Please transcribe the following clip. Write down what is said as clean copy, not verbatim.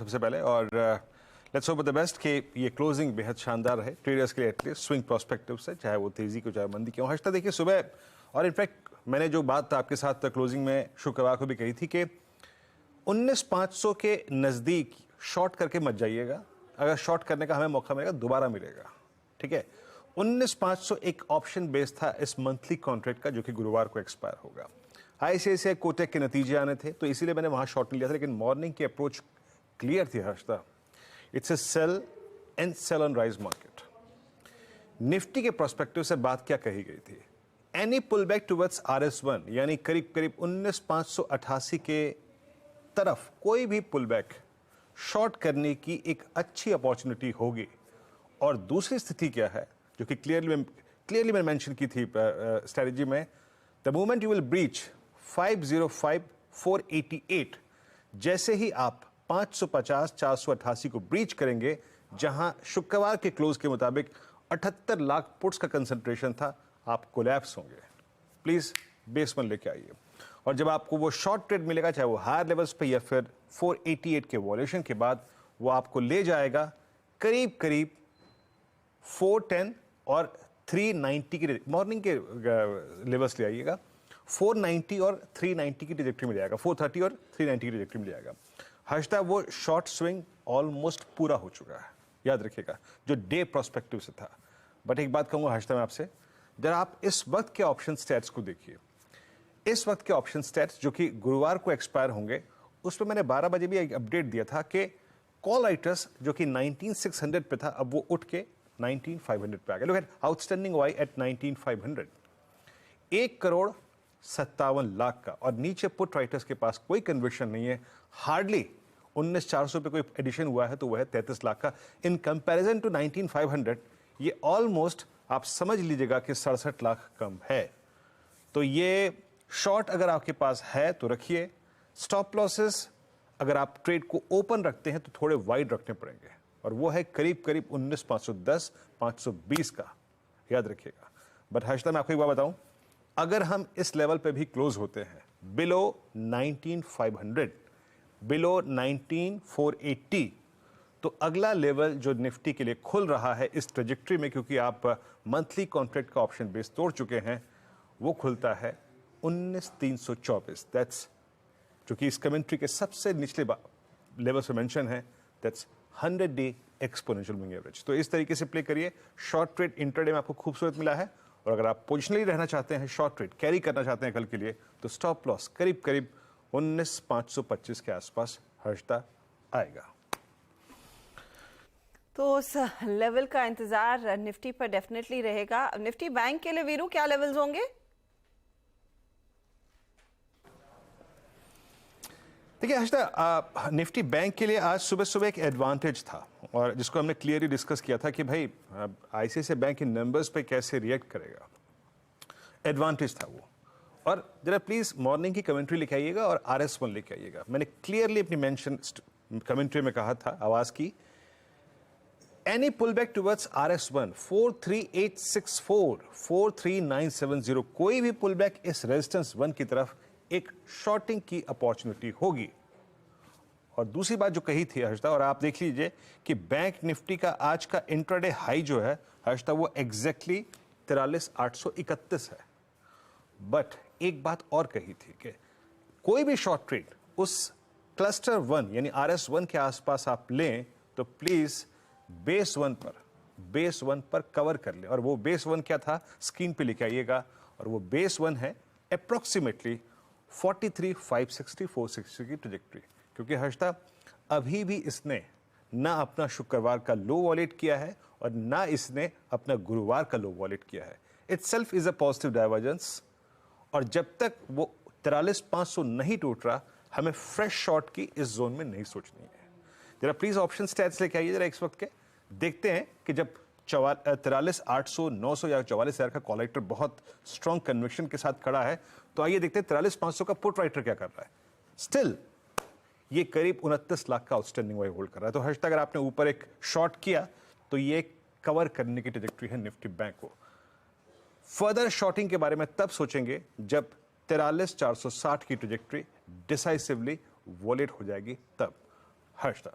सबसे पहले, और लेट्स होप द बेस्ट कि ये क्लोजिंग बेहद शानदार रहे ट्रेडर्स के लिए, एटलीस्ट स्विंग प्रोस्पेक्टिव से, चाहे वो तेजी को चाहे मंदी क्यों। हर्षदा देखिए सुबह, और इनफैक्ट मैंने जो बात आपके साथ क्लोजिंग में शुक्रवार को भी कही थी कि 19,500 के नज़दीक शॉर्ट करके मत जाइएगा। अगर शॉर्ट करने का हमें मौका मिलेगा दोबारा मिलेगा, ठीक है। 19,500 एक ऑप्शन बेस था इस मंथली कॉन्ट्रैक्ट का, जो कि गुरुवार को एक्सपायर होगा। ICICI कोटक के नतीजे आने थे, तो इसीलिए मैंने वहां शॉर्ट नहीं लिया था, लेकिन मॉर्निंग की अप्रोच क्लियर थी Harshada. It's a sell and sell on rise market. Nifty के प्रोस्पेक्टिव से बात क्या कही गई थी? Any pull back towards RS1, यानी करीब करीब 19,588 के तरफ कोई भी पुल बैक शॉर्ट करने की एक अच्छी अपॉर्चुनिटी होगी। और दूसरी स्थिति क्या है, जो कि क्लियरली मैंने मेंशन की थी स्ट्रेटजी में, the moment you will breach 505,488, जैसे ही आप 550,488 को ब्रीच करेंगे, जहां शुक्रवार के क्लोज के मुताबिक 78 लाख पुट्स का कंसंट्रेशन था, आप कोलैप्स होंगे। प्लीज बेस वन लेके आइए। और जब आपको वो शॉर्ट ट्रेड मिलेगा, चाहे वो हायर लेवल्स पे या फिर 488 के वॉल्यूशन के बाद, वो आपको ले जाएगा करीब करीब 410 और 390 की मॉर्निंग के लेवल्स ले आइएगा। 490 और 390 की ट्रैजेक्टरी में जाएगा, 430 और 390 की ट्रैजेक्टरी में जाएगा। हर्षदा वो शॉर्ट स्विंग ऑलमोस्ट पूरा हो चुका है, याद रखिएगा, जो डे प्रोस्पेक्टिव से था। बट एक बात कहूंगा हर्षदा मैं आपसे, जरा आप इस वक्त के ऑप्शन स्टैट्स को देखिए। इस वक्त के ऑप्शन स्टैट्स जो कि गुरुवार को एक्सपायर होंगे, उस पर मैंने 12 बजे भी एक अपडेट दिया था कि कॉल राइटर्स जो कि 19,600 पे था, अब वो उठ के 19,500 पे आ गया। Look at outstanding why at 19,500, 1,57,00,000 का। और नीचे पुट राइटर्स के पास कोई कन्विक्शन नहीं है, हार्डली 19,400 पे कोई एडिशन हुआ है तो वह है 33 लाख का। इन कंपैरिजन टू 19,500 ये ऑलमोस्ट आप समझ लीजिएगा कि 67 लाख कम है। तो ये शॉर्ट अगर आपके पास है तो रखिए। स्टॉप लॉसेस अगर आप ट्रेड को ओपन रखते हैं तो थोड़े वाइड रखने पड़ेंगे, और वो है करीब करीब 19,510 520 का, याद रखिएगा। बट हर्षदा मैं आपको एक बात बताऊं, अगर हम इस लेवल पे भी क्लोज होते हैं बिलो 19,500, बिलो 19,480, तो अगला लेवल जो निफ्टी के लिए खुल रहा है इस ट्रेजेक्टरी में, क्योंकि आप मंथली कॉन्ट्रैक्ट का ऑप्शन बेस तोड़ चुके हैं, वो खुलता है 19,324। दैट्स, जो कि इस कमेंट्री के सबसे निचले लेवल से मेंशन है, that's 100 day exponential moving average. तो इस तरीके से प्ले करिए। शॉर्ट ट्रेड इंट्राडे में आपको खूबसूरत मिला है, और अगर आप पोजिशनली रहना चाहते हैं, शॉर्ट ट्रेड कैरी करना चाहते हैं कल के लिए, तो स्टॉप लॉस करीब करीब 19,525 के आसपास हर्षदा आएगा। तो उस लेवल का इंतजार निफ्टी पर डेफिनेटली रहेगा। निफ्टी बैंक के लिए वीरू क्या लेवल्स होंगे? देखिए हर्षदा, निफ्टी बैंक के लिए आज सुबह सुबह एक एडवांटेज था, और जिसको हमने क्लियरली डिस्कस किया था कि भाई ICICI बैंक के नंबर्स पे कैसे रिएक्ट करेगा। एडवांटेज था वो। और जरा प्लीज मॉर्निंग की कमेंट्री लेके आइएगा और RS1 लेके आइएगा। मैंने क्लियरली अपनी मेंशन कमेंट्री में कहा था, आवाज की, any pull back towards RS1 43864 43970, कोई भी पुल बैक इस रेजिस्टेंस 1 की तरफ एक शॉर्टिंग की अपॉर्चुनिटी होगी। और दूसरी बात जो कही थी हर्षदा, और आप देख लीजिए कि बैंक निफ्टी का आज का इंट्राडे हाई जो है हर्षदा, वो एग्जैक्टली 43,831 है। बट एक बात और कही थी कि कोई भी शॉर्ट ट्रेड उस क्लस्टर 1 यानी RS1 के आसपास आप लें तो प्लीज बेस वन पर कवर कर ले। और वो बेस वन क्या था, स्क्रीन पे लिखे आइएगा, और वो बेस वन है अप्रोक्सीमेटली 43,560 460 की ट्रेजेक्टरी। क्योंकि हर्षदा अभी भी इसने ना अपना शुक्रवार का लो वॉलेट किया है और ना इसने अपना गुरुवार का लो वॉलेट किया है। Itself is a positive divergence, और जब तक वो 43,500 नहीं टूट रहा, हमें फ्रेश शॉर्ट की इस जोन में नहीं सोचनी है। जरा प्लीज ऑप्शन स्टैट्स लेके आइए जरा इस वक्त के, देखते हैं कि जब 43,800 900 या 44,000 का कॉल राइटर बहुत स्ट्रॉन्ग कन्विक्शन के साथ खड़ा है, तो आइए देखते हैं 43,500 का पुट राइटर क्या कर रहा है। स्टिल ये करीब 29 लाख का आउटस्टैंडिंग वाई होल्ड कर रहा है। तो हर्षदा अगर आपने ऊपर एक शॉर्ट किया तो ये कवर करने की ट्रैजेक्टरी है निफ्टी बैंक को। फर्दर शॉर्टिंग के बारे में तब सोचेंगे जब 43,460 की ट्रैजेक्टरी डिसाइसिवली वॉलेट हो जाएगी, तब। हर्षदा।